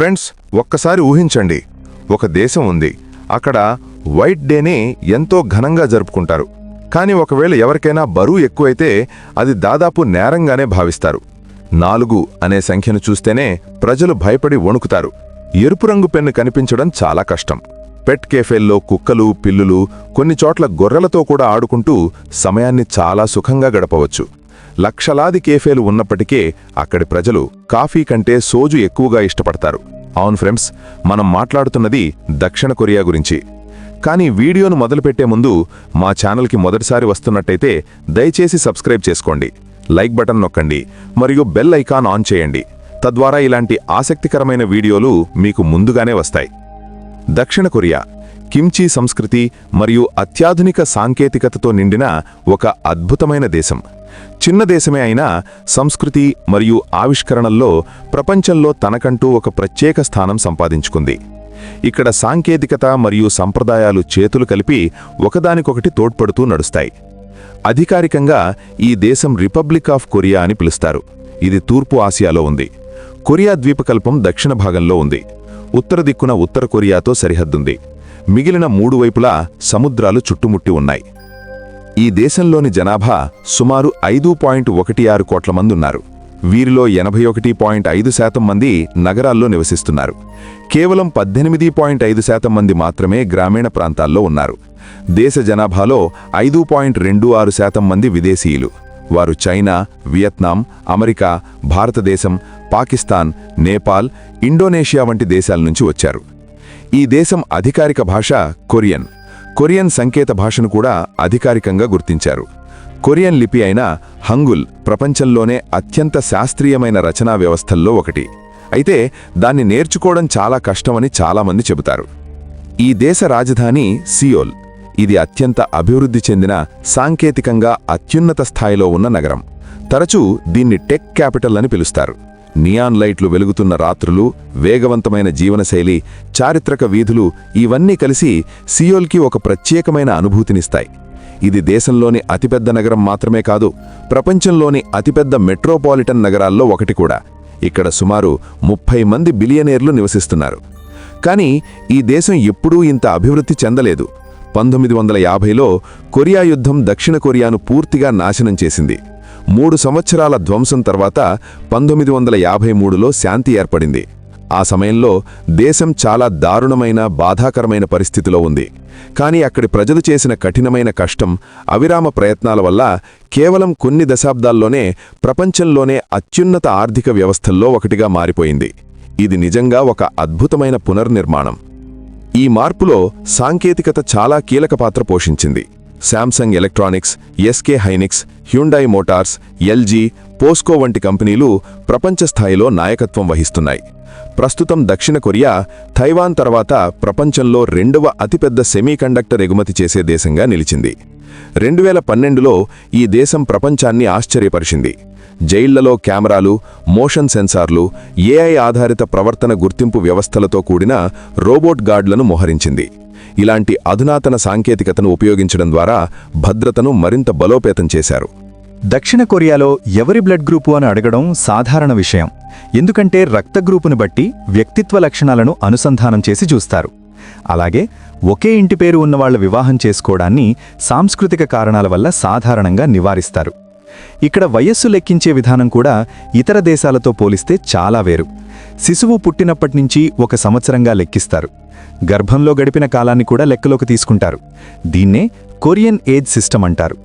Friends, ఒక్కసారి ఊహించండి. ఒక దేశం ఉంది. అక్కడ వైట్ డేని ఎంతో ఘనంగా జరుపుకుంటారు. కానీ ఒకవేళ ఎవరికైనా బరువు ఎక్కువైతే అది దాదాపు నేరంగానే భావిస్తారు. 4 అనే సంఖ్యను చూస్తేనే ప్రజలు భయపడి వణుకుతారు. ఎరుపు రంగు పెన్ను కనిపించడం చాలా కష్టం. పెట్ కేఫేల్లో కుక్కలు, పిల్లులు, కొన్ని చోట్ల గొర్రెలతో కూడా ఆడుకుంటూ సమయాన్ని చాలా సుఖంగా గడపవచ్చు. లక్షలాది కేఫేలు ఉన్నప్పటికీ అక్కడి ప్రజలు కాఫీ కంటే సోజు ఎక్కువగా ఇష్టపడతారు. అవును ఫ్రెండ్స్, మనం మాట్లాడుతున్నది దక్షిణ కొరియా గురించి. కానీ వీడియోను మొదలుపెట్టే ముందు మా ఛానల్కి మొదటిసారి వస్తున్నట్టయితే దయచేసి సబ్స్క్రైబ్ చేసుకోండి, లైక్ బటన్ నొక్కండి మరియు బెల్ ఐకాన్ ఆన్ చేయండి. తద్వారా ఇలాంటి ఆసక్తికరమైన వీడియోలు మీకు ముందుగానే వస్తాయి. దక్షిణ కొరియా కిమ్చీ సంస్కృతి మరియు అత్యాధునిక సాంకేతికతతో నిండిన ఒక అద్భుతమైన దేశం. చిన్న దేశమే అయినా సంస్కృతి మరియు ఆవిష్కరణల్లో ప్రపంచంలో తనకంటూ ఒక ప్రత్యేక స్థానం సంపాదించుకుంది. ఇక్కడ సాంకేతికత మరియు సంప్రదాయాలు చేతులు కలిపి ఒకదానికొకటి తోడ్పడుతూ నడుస్తాయి. అధికారికంగా ఈ దేశం రిపబ్లిక్ ఆఫ్ కొరియా అని పిలుస్తారు. ఇది తూర్పు ఆసియాలో ఉంది. కొరియా ద్వీపకల్పం దక్షిణ భాగంలో ఉంది. ఉత్తర దిక్కున ఉత్తర కొరియాతో సరిహద్దుంది. మిగిలిన 3 వైపులా సముద్రాలు చుట్టుముట్టి ఉన్నాయి. ఈ దేశంలోని జనాభా సుమారు 5.16 కోట్ల మంది ఉన్నారు. వీరిలో 81.5% మంది నగరాల్లో నివసిస్తున్నారు. కేవలం 18.5% మంది మాత్రమే గ్రామీణ ప్రాంతాల్లో ఉన్నారు. దేశ జనాభాలో 5.26% మంది విదేశీయులు. వారు చైనా, వియత్నాం, అమెరికా, భారతదేశం, పాకిస్తాన్, నేపాల్, ఇండోనేషియా వంటి దేశాల నుంచి వచ్చారు. ఈ దేశం అధికారిక భాష కొరియన్. కొరియన్ సంకేత భాషను కూడా అధికారికంగా గుర్తించారు. కొరియన్ లిపి అయిన హంగుల్ ప్రపంచంలోనే అత్యంత శాస్త్రీయమైన రచనా వ్యవస్థల్లో ఒకటి. అయితే దాన్ని నేర్చుకోవడం చాలా కష్టమని చాలామంది చెబుతారు. ఈ దేశ రాజధాని సియోల్. ఇది అత్యంత అభివృద్ధి చెందిన, సాంకేతికంగా అత్యున్నత స్థాయిలో ఉన్న నగరం. తరచూ దీన్ని టెక్ క్యాపిటల్ అని పిలుస్తారు. నియాన్ లైట్లు వెలుగుతున్న రాత్రులు, వేగవంతమైన జీవనశైలి, చారిత్రక వీధులు ఇవన్నీ కలిసి సియోల్కి ఒక ప్రత్యేకమైన అనుభూతినిస్తాయి. ఇది దేశంలోని అతిపెద్ద నగరం మాత్రమే కాదు, ప్రపంచంలోని అతిపెద్ద మెట్రోపాలిటన్ నగరాల్లో ఒకటి కూడా. ఇక్కడ సుమారు 30 మంది బిలియనేర్లు నివసిస్తున్నారు. కానీ ఈ దేశం ఎప్పుడూ ఇంత అభివృద్ధి చెందలేదు. 1950లో కొరియా యుద్ధం దక్షిణ కొరియాను పూర్తిగా నాశనం చేసింది. 3 సంవత్సరాల ధ్వంసం తర్వాత 1953లో శాంతి ఏర్పడింది. ఆ సమయంలో దేశం చాలా దారుణమైన, బాధాకరమైన పరిస్థితిలో ఉంది. కానీ అక్కడి ప్రజలు చేసిన కఠినమైన కష్టం, అవిరామ ప్రయత్నాల వల్ల కేవలం కొన్ని దశాబ్దాల్లోనే ప్రపంచంలోనే అత్యున్నత ఆర్థిక వ్యవస్థల్లో ఒకటిగా మారిపోయింది. ఇది నిజంగా ఒక అద్భుతమైన పునర్నిర్మాణం. ఈ మార్పులో సాంకేతికత చాలా కీలక పాత్ర పోషించింది. Samsung Electronics, SK Hynix, Hyundai Motors, LG, POSCO వంటి కంపెనీలు ప్రపంచ స్థాయిలో నాయకత్వం వహిస్తున్నాయి. ప్రస్తుతం దక్షిణ కొరియా తైవాన్ తర్వాత ప్రపంచంలో 2వ అతిపెద్ద సెమీకండక్టర్ ఎగుమతి చేసే దేశంగా నిలిచింది. 2012లో ఈ దేశం ప్రపంచాన్ని ఆశ్చర్యపరిచింది. జైళ్లలో కెమెరాలు, మోషన్ సెన్సార్లు, ఏఐ ఆధారిత ప్రవర్తన గుర్తింపు వ్యవస్థలతో కూడిన రోబోట్ గార్డ్లను మోహరించింది. ఇలాంటి అధునాతన సాంకేతికతను ఉపయోగించడం ద్వారా భద్రతను మరింత బలోపేతం చేశారు. దక్షిణ కొరియాలో ఎవరి బ్లడ్ గ్రూపు అని అడగడం సాధారణ విషయం. ఎందుకంటే రక్త గ్రూపును బట్టి వ్యక్తిత్వ లక్షణాలను అనుసంధానం చేసి చూస్తారు. అలాగే ఒకే ఇంటి పేరు ఉన్నవాళ్ల వివాహం చేసుకోవడాన్ని సాంస్కృతిక కారణాల వల్ల సాధారణంగా నివారిస్తారు. ఇక్కడ వయస్సు లెక్కించే విధానం కూడా ఇతర దేశాలతో పోలిస్తే చాలా వేరు. శిశువు పుట్టినప్పటినుంచి 1 సంవత్సరంగా లెక్కిస్తారు. గర్భంలో గడిపిన కాలాన్ని కూడా లెక్కలోకి తీసుకుంటారు. దీన్నే కొరియన్ ఏజ్ సిస్టమ్ అంటారు.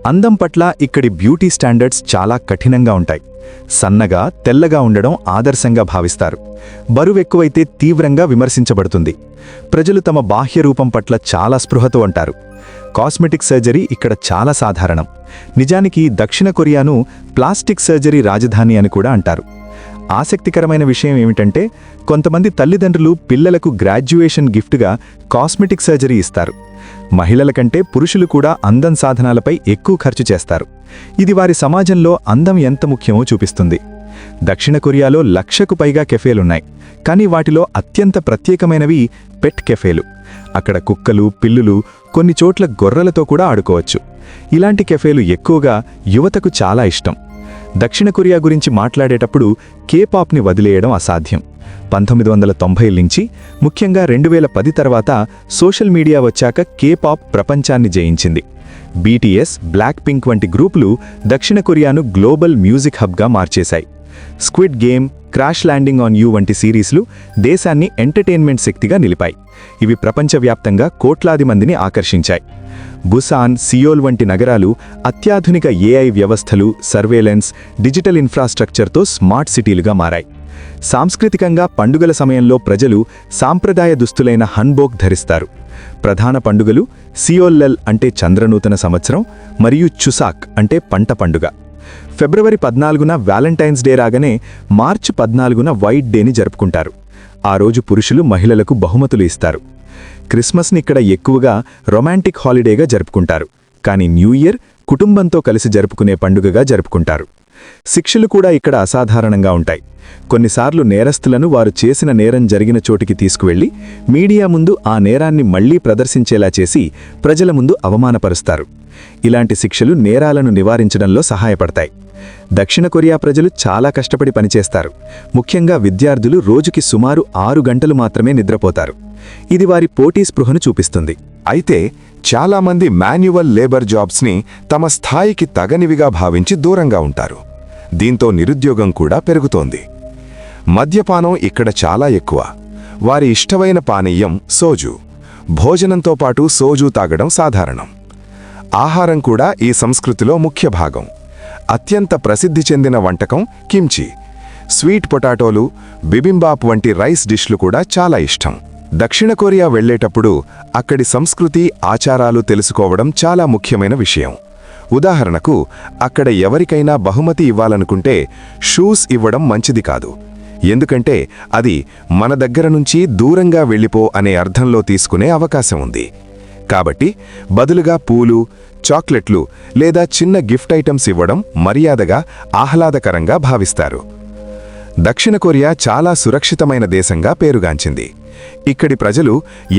అందం పట్ల ఇక్కడి బ్యూటీ స్టాండర్డ్స్ చాలా కఠినంగా ఉంటాయి. సన్నగా, తెల్లగా ఉండడం ఆదర్శంగా భావిస్తారు. బరువెక్కువైతే తీవ్రంగా విమర్శించబడుతుంది. ప్రజలు తమ బాహ్య రూపం పట్ల చాలా స్పృహతో ఉంటారు. కాస్మెటిక్ సర్జరీ ఇక్కడ చాలా సాధారణం. నిజానికి దక్షిణ కొరియాను ప్లాస్టిక్ సర్జరీ రాజధాని అని కూడా అంటారు. ఆసక్తికరమైన విషయం ఏమిటంటే కొంతమంది తల్లిదండ్రులు పిల్లలకు గ్రాడ్యుయేషన్ గిఫ్ట్గా కాస్మెటిక్ సర్జరీ ఇస్తారు. మహిళల కంటే పురుషులు కూడా అందం సాధనాలపై ఎక్కువ ఖర్చు చేస్తారు. ఇది వారి సమాజంలో అందం ఎంత ముఖ్యమో చూపిస్తుంది. దక్షిణ కొరియాలో 1,00,000కు పైగా కెఫేలున్నాయి. కానీ వాటిలో అత్యంత ప్రత్యేకమైనవి పెట్ కెఫేలు. అక్కడ కుక్కలు, పిల్లులు, కొన్ని చోట్ల గొర్రెలతో కూడా ఆడుకోవచ్చు. ఇలాంటి కెఫేలు ఎక్కువగా యువతకు చాలా ఇష్టం. దక్షిణ కొరియా గురించి మాట్లాడేటప్పుడు కే-పాప్ని వదిలేయడం అసాధ్యం. 1990 నుంచి ముఖ్యంగా 2010 తర్వాత సోషల్ మీడియా వచ్చాక కే-పాప్ ప్రపంచాన్ని జయించింది. బీటీఎస్, బ్లాక్ పింక్ వంటి గ్రూపులు దక్షిణ కొరియాను గ్లోబల్ మ్యూజిక్ హబ్గా మార్చేశాయి. Squid Game, Crash Landing on You వంటి సిరీస్లు దేశాన్ని ఎంటర్టైన్మెంట్ శక్తిగా నిలిపాయి. ఇవి ప్రపంచవ్యాప్తంగా కోట్లాది మందిని ఆకర్షించాయి. బుసాన్, సియోల్ వంటి నగరాలు అత్యాధునిక ఏఐ వ్యవస్థలు, సర్వేలెన్స్, డిజిటల్ ఇన్ఫ్రాస్ట్రక్చర్తో స్మార్ట్ సిటీలుగా మారాయి. సాంస్కృతికంగా పండుగల సమయంలో ప్రజలు సాంప్రదాయ దుస్తులైన హన్బోక్ ధరిస్తారు. ప్రధాన పండుగలు సియోల్లెల్ అంటే చంద్రనూతన సంవత్సరం మరియు చుసాక్ అంటే పంట పండుగ. ఫిబ్రవరి 14న వ్యాలంటైన్స్ డే రాగానే మార్చి 14న వైట్ డేని జరుపుకుంటారు. ఆ రోజు పురుషులు మహిళలకు బహుమతులు ఇస్తారు. క్రిస్మస్ని ఇక్కడ ఎక్కువగా రొమాంటిక్ హాలిడేగా జరుపుకుంటారు. కానీ న్యూ ఇయర్ కుటుంబంతో కలిసి జరుపుకునే పండుగగా జరుపుకుంటారు. శిక్షలు కూడా ఇక్కడ అసాధారణంగా ఉంటాయి. కొన్నిసార్లు నేరస్తులను వారు చేసిన నేరం జరిగిన చోటికి తీసుకువెళ్లి మీడియా ముందు ఆ నేరాన్ని మళ్లీ ప్రదర్శించేలా చేసి ప్రజల ముందు అవమానపరుస్తారు. ఇలాంటి శిక్షలు నేరాలను నివారించడంలో సహాయపడతాయి. దక్షిణ కొరియా ప్రజలు చాలా కష్టపడి పనిచేస్తారు. ముఖ్యంగా విద్యార్థులు రోజుకి సుమారు 6 గంటలు మాత్రమే నిద్రపోతారు. ఇది వారి పోటీ స్పృహను చూపిస్తుంది. అయితే చాలామంది మాన్యువల్ లేబర్ జాబ్స్ని తమ స్థాయికి తగనివిగా భావించి దూరంగా ఉంటారు. దీంతో నిరుద్యోగం కూడా పెరుగుతోంది. మద్యపానం ఇక్కడ చాలా ఎక్కువ. వారి ఇష్టమైన పానీయం సోజు. భోజనంతో పాటు సోజు తాగడం సాధారణం. ఆహారం కూడా ఈ సంస్కృతిలో ముఖ్య భాగం. అత్యంత ప్రసిద్ధి చెందిన వంటకం కిమ్చి. స్వీట్ పొటాటోలు, బిబింబాప్ వంటి రైస్ డిష్లు కూడా చాలా ఇష్టం. దక్షిణ కొరియా వెళ్లేటప్పుడు అక్కడి సంస్కృతి, ఆచారాలు తెలుసుకోవడం చాలా ముఖ్యమైన విషయం. ఉదాహరణకు, అక్కడ ఎవరికైనా బహుమతి ఇవ్వాలనుకుంటే షూస్ ఇవ్వడం మంచిది కాదు. ఎందుకంటే అది మన దగ్గర నుంచి దూరంగా వెళ్ళిపో అనే అర్థంలో తీసుకునే అవకాశం ఉంది. కాబట్టి బదులుగా పూలు, చాక్లెట్లు లేదా చిన్న గిఫ్ట్ ఐటమ్స్ ఇవ్వడం మర్యాదగా, ఆహ్లాదకరంగా భావిస్తారు. దక్షిణ కొరియా చాలా సురక్షితమైన దేశంగా పేరుగాంచింది. ఇక్కడి ప్రజలు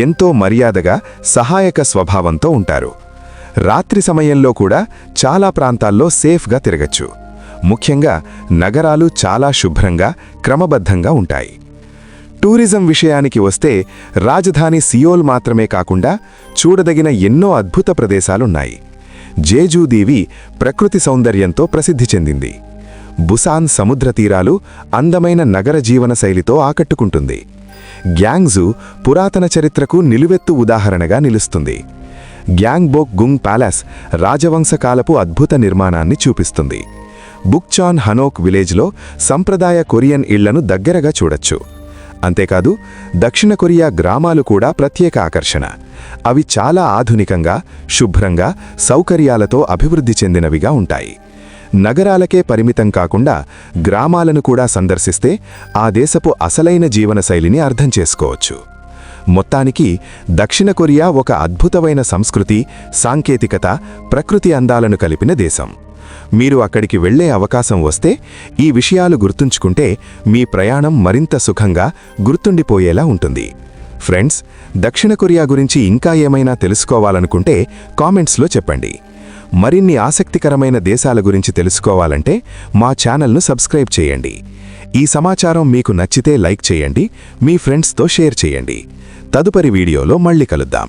ఎంతో మర్యాదగా, సహాయక స్వభావంతో ఉంటారు. రాత్రి సమయంలో కూడా చాలా ప్రాంతాల్లో సేఫ్గా తిరగచ్చు. ముఖ్యంగా నగరాలు చాలా శుభ్రంగా, క్రమబద్ధంగా ఉంటాయి. టూరిజం విషయానికి వస్తే రాజధాని సియోల్ మాత్రమే కాకుండా చూడదగిన ఎన్నో అద్భుత ప్రదేశాలున్నాయి. జేజూ దీవి ప్రకృతి సౌందర్యంతో ప్రసిద్ధి చెందింది. బుసాన్ సముద్ర తీరాలు అందమైన నగర జీవన శైలితో ఆకట్టుకుంటుంది. గ్యాంగ్జూ పురాతన చరిత్రకు నిలువెత్తు ఉదాహరణగా నిలుస్తుంది. గ్యాంగ్బోక్ గుంగ్ ప్యాలెస్ రాజవంశకాలపు అద్భుత నిర్మాణాన్ని చూపిస్తుంది. బుక్చాన్ హనోక్ విలేజ్లో సంప్రదాయ కొరియన్ ఇళ్లను దగ్గరగా చూడొచ్చు. అంతేకాదు, దక్షిణ కొరియా గ్రామాలు కూడా ప్రత్యేక ఆకర్షణ. అవి చాలా ఆధునికంగా, శుభ్రంగా, సౌకర్యాలతో అభివృద్ధి చెందినవిగా ఉంటాయి. నగరాలకే పరిమితం కాకుండా గ్రామాలను కూడా సందర్శిస్తే ఆ దేశపు అసలైన జీవనశైలిని అర్థం చేసుకోవచ్చు. మొత్తానికి దక్షిణ కొరియా ఒక అద్భుతమైన సంస్కృతి, సాంకేతికత, ప్రకృతి అందాలను కలిపిన దేశం. మీరు అక్కడికి వెళ్లే అవకాశం వస్తే ఈ విషయాలు గుర్తుంచుకుంటే మీ ప్రయాణం మరింత సుఖంగా, గుర్తుండిపోయేలా ఉంటుంది. ఫ్రెండ్స్, దక్షిణ కొరియా గురించి ఇంకా ఏమైనా తెలుసుకోవాలనుకుంటే కామెంట్స్లో చెప్పండి. మరిన్ని ఆసక్తికరమైన దేశాల గురించి తెలుసుకోవాలంటే మా ఛానల్ను సబ్స్క్రైబ్ చేయండి. ఈ సమాచారం మీకు నచ్చితే లైక్ చేయండి, మీ ఫ్రెండ్స్తో షేర్ చేయండి. తదుపరి వీడియోలో మళ్ళీ కలుద్దాం.